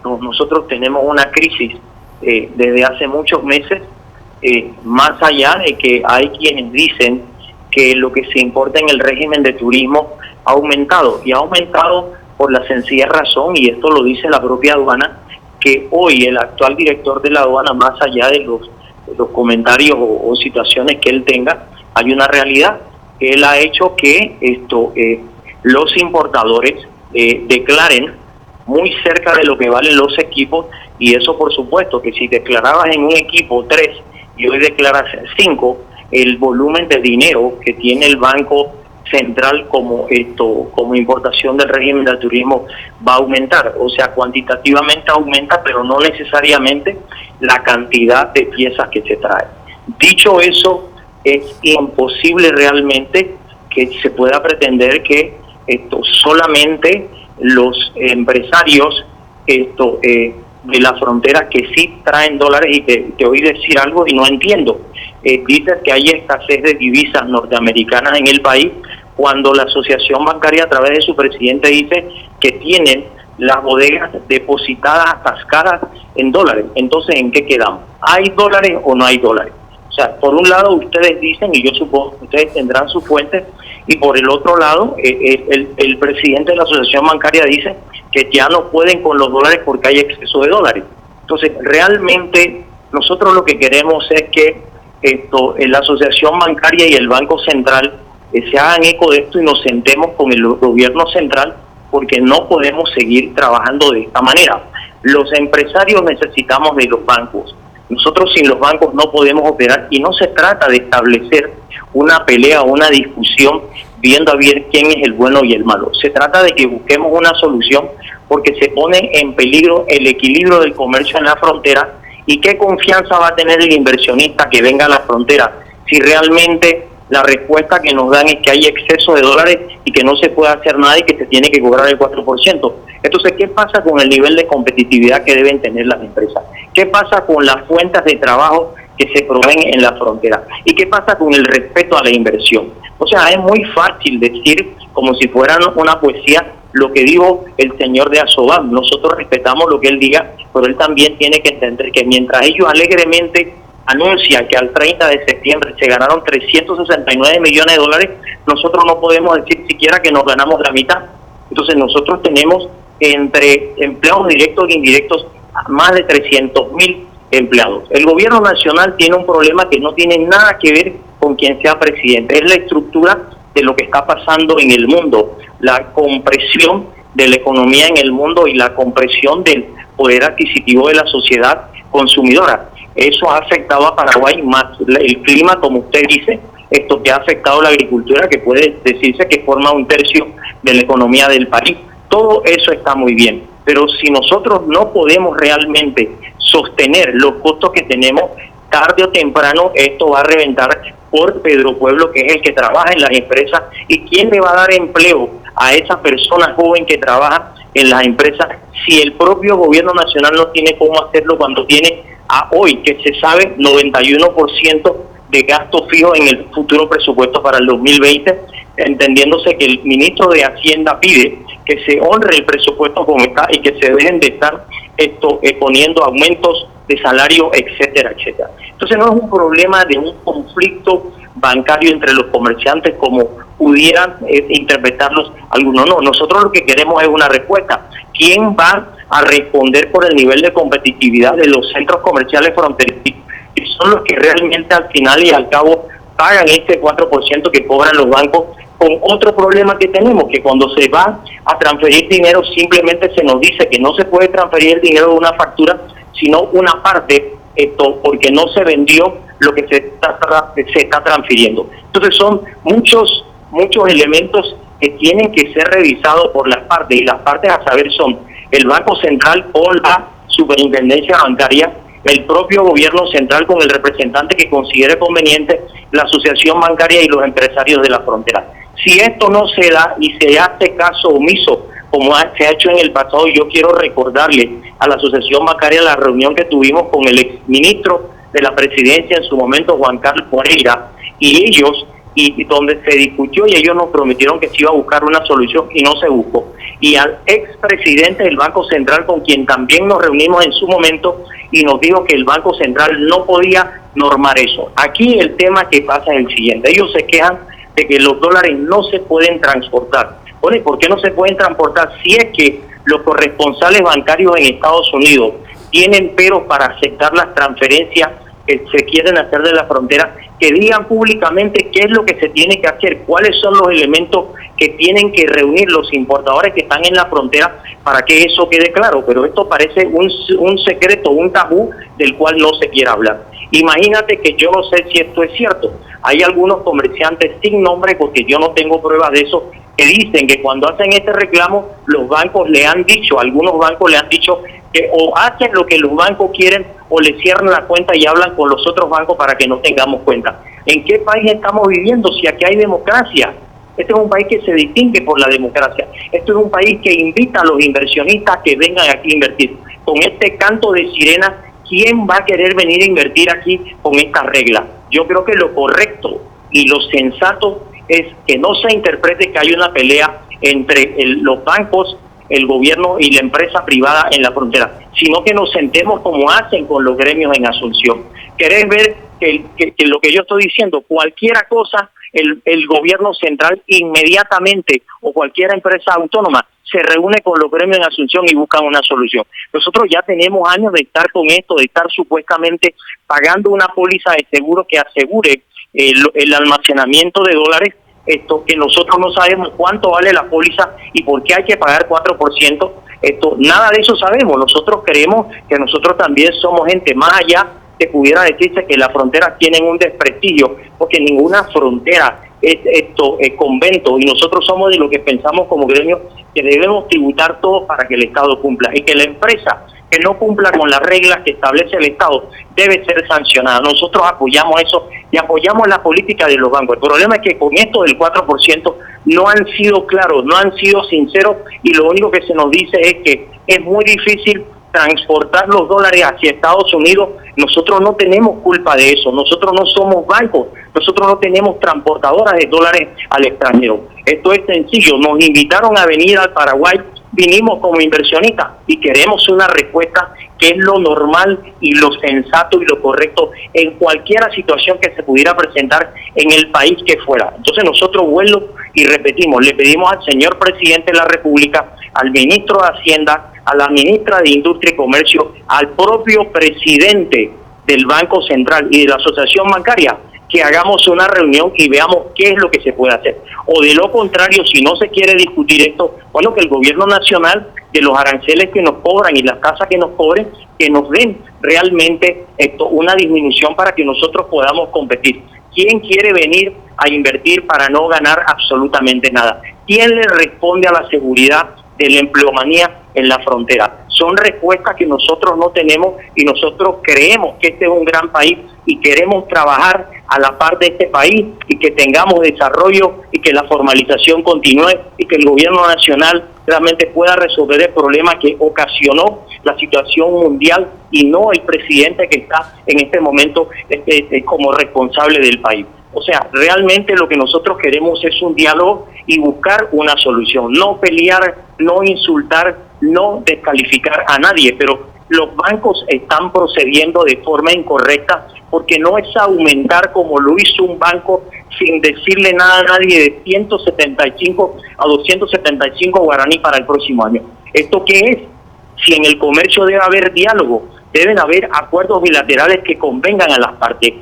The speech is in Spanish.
Nosotros tenemos una crisis desde hace muchos meses, más allá de que hay quienes dicen que lo que se importa en el régimen de turismo ha aumentado, y ha aumentado por la sencilla razón, y esto lo dice la propia aduana, que hoy el actual director de la aduana, más allá de los comentarios o situaciones que él tenga, hay una realidad. Él ha hecho que los importadores declaren muy cerca de lo que valen los equipos, y eso por supuesto que si declarabas en un equipo 3 y hoy declaras 5, el volumen de dinero que tiene el Banco Central como importación del régimen del turismo va a aumentar. O sea, cuantitativamente aumenta, pero no necesariamente la cantidad de piezas que se trae. Dicho eso, es imposible realmente que se pueda pretender que solamente los empresarios de la frontera que sí traen dólares, y te oí decir algo y no entiendo. Dices que hay escasez de divisas norteamericanas en el país, cuando la asociación bancaria a través de su presidente dice que tienen las bodegas depositadas, atascadas en dólares. Entonces, ¿en qué quedamos? ¿Hay dólares o no hay dólares? O sea, por un lado ustedes dicen, y yo supongo que ustedes tendrán sus fuentes, y por el otro lado el presidente de la asociación bancaria dice que ya no pueden con los dólares porque hay exceso de dólares. Entonces, realmente nosotros lo que queremos es que la asociación bancaria y el Banco Central se hagan eco de esto y nos sentemos con el gobierno central, porque no podemos seguir trabajando de esta manera. Los empresarios necesitamos de los bancos. Nosotros sin los bancos no podemos operar, y no se trata de establecer una pelea o una discusión viendo a ver quién es el bueno y el malo. Se trata de que busquemos una solución, porque se pone en peligro el equilibrio del comercio en la frontera. ¿Y qué confianza va a tener el inversionista que venga a la frontera si realmente la respuesta que nos dan es que hay exceso de dólares y que no se puede hacer nada y que se tiene que cobrar el 4%? Entonces, ¿qué pasa con el nivel de competitividad que deben tener las empresas? ¿Qué pasa con las fuentes de trabajo que se proveen en la frontera? ¿Y qué pasa con el respeto a la inversión? O sea, es muy fácil decir, como si fuera una poesía, lo que dijo el señor de Asobam. Nosotros respetamos lo que él diga, pero él también tiene que entender que mientras ellos alegremente anuncian que al 30 de septiembre se ganaron 369 millones de dólares, nosotros no podemos decir siquiera que nos ganamos la mitad. Entonces nosotros tenemos entre empleados directos e indirectos más de 300.000 empleados. El gobierno nacional tiene un problema que no tiene nada que ver con quien sea presidente, es la estructura de lo que está pasando en el mundo, la compresión de la economía en el mundo y la compresión del poder adquisitivo de la sociedad consumidora. Eso ha afectado a Paraguay, más el clima, como usted dice, esto que ha afectado la agricultura, que puede decirse que forma 1/3 de la economía del país. Todo eso está muy bien, pero si nosotros no podemos realmente sostener los costos que tenemos, tarde o temprano esto va a reventar por Pedro Pueblo, que es el que trabaja en las empresas. ¿Y quién le va a dar empleo a esa persona joven que trabaja en las empresas si el propio gobierno nacional no tiene cómo hacerlo, cuando tiene a hoy, que se sabe, 91% de gasto fijo en el futuro presupuesto para el 2020, entendiéndose que el ministro de Hacienda pide que se honre el presupuesto como está y que se dejen de estar poniendo aumentos de salario, etcétera, etcétera. Entonces no es un problema de un conflicto bancario entre los comerciantes como pudieran interpretarlos algunos. No, nosotros lo que queremos es una respuesta. ¿Quién va a responder por el nivel de competitividad de los centros comerciales fronterizos, que son los que realmente al final y al cabo pagan este 4% que cobran los bancos? Con otro problema que tenemos, que cuando se va a transferir dinero simplemente se nos dice que no se puede transferir el dinero de una factura, sino una parte, porque no se vendió lo que se está transfiriendo. Entonces son muchos elementos que tienen que ser revisados por las partes, y las partes a saber son el Banco Central o la Superintendencia Bancaria, el propio gobierno central con el representante que considere conveniente, la asociación bancaria y los empresarios de la frontera. Si esto no se da y se hace caso omiso, como se ha hecho en el pasado, yo quiero recordarle a la asociación bancaria la reunión que tuvimos con el exministro de la presidencia en su momento, Juan Carlos Moreira, y ellos y donde se discutió y ellos nos prometieron que se iba a buscar una solución y no se buscó. Y al expresidente del Banco Central, con quien también nos reunimos en su momento, y nos dijo que el Banco Central no podía normar eso. Aquí el tema que pasa es el siguiente: ellos se quejan de que los dólares no se pueden transportar. Bueno, ¿y por qué no se pueden transportar? Si es que los corresponsales bancarios en Estados Unidos tienen peros para aceptar las transferencias que se quieren hacer de la frontera, que digan públicamente qué es lo que se tiene que hacer, cuáles son los elementos que tienen que reunir los importadores que están en la frontera para que eso quede claro. Pero esto parece un secreto, un tabú del cual no se quiere hablar. Imagínate que yo no sé si esto es cierto. Hay algunos comerciantes sin nombre, porque yo no tengo pruebas de eso, que dicen que cuando hacen este reclamo, los bancos le han dicho, algunos bancos le han dicho que o hacen lo que los bancos quieren o le cierran la cuenta y hablan con los otros bancos para que no tengamos cuenta. ¿En qué país estamos viviendo si aquí hay democracia? Este es un país que se distingue por la democracia. Esto es un país que invita a los inversionistas que vengan aquí a invertir. Con este canto de sirena, ¿quién va a querer venir a invertir aquí con estas reglas? Yo creo que lo correcto y lo sensato es que no se interprete que hay una pelea entre los bancos, el gobierno y la empresa privada en la frontera, sino que nos sentemos como hacen con los gremios en Asunción. ¿Querés ver que lo que yo estoy diciendo, cualquier cosa, el gobierno central inmediatamente o cualquier empresa autónoma se reúne con los gremios en Asunción y buscan una solución? Nosotros ya tenemos años de estar con esto, de estar supuestamente pagando una póliza de seguro que asegure el almacenamiento de dólares, esto que nosotros no sabemos cuánto vale la póliza y por qué hay que pagar 4%, nada de eso sabemos. Nosotros creemos que nosotros también somos gente, más allá que pudiera decirse que las fronteras tienen un desprestigio, porque ninguna frontera es convento, y nosotros somos de lo que pensamos como gremio que debemos tributar todos para que el Estado cumpla, y que la empresa que no cumpla con las reglas que establece el Estado debe ser sancionada. Nosotros apoyamos eso y apoyamos la política de los bancos. El problema es que con esto del 4% no han sido claros, no han sido sinceros, y lo único que se nos dice es que es muy difícil transportar los dólares hacia Estados Unidos. Nosotros no tenemos culpa de eso, nosotros no somos bancos, nosotros no tenemos transportadoras de dólares al extranjero. Esto es sencillo, nos invitaron a venir al Paraguay, vinimos como inversionistas y queremos una respuesta que es lo normal y lo sensato y lo correcto en cualquier situación que se pudiera presentar en el país que fuera. Entonces nosotros, vuelvo y repetimos, le pedimos al señor presidente de la República, al ministro de Hacienda, a la ministra de Industria y Comercio, al propio presidente del Banco Central y de la Asociación Bancaria, que hagamos una reunión y veamos qué es lo que se puede hacer. O de lo contrario, si no se quiere discutir esto, bueno, que el gobierno nacional, de los aranceles que nos cobran y las tasas que nos cobren, que nos den realmente una disminución para que nosotros podamos competir. ¿Quién quiere venir a invertir para no ganar absolutamente nada? ¿Quién le responde a la seguridad de la empleomanía en la frontera? Son respuestas que nosotros no tenemos, y nosotros creemos que este es un gran país y queremos trabajar a la par de este país y que tengamos desarrollo y que la formalización continúe y que el gobierno nacional realmente pueda resolver el problema que ocasionó la situación mundial y no el presidente que está en este momento como responsable del país. O sea, realmente lo que nosotros queremos es un diálogo y buscar una solución, no pelear, no insultar, no descalificar a nadie, pero los bancos están procediendo de forma incorrecta, porque no es aumentar como lo hizo un banco sin decirle nada a nadie de 175 a 275 guaraní para el próximo año. ¿Esto qué es? Si en el comercio debe haber diálogo, deben haber acuerdos bilaterales que convengan a las partes.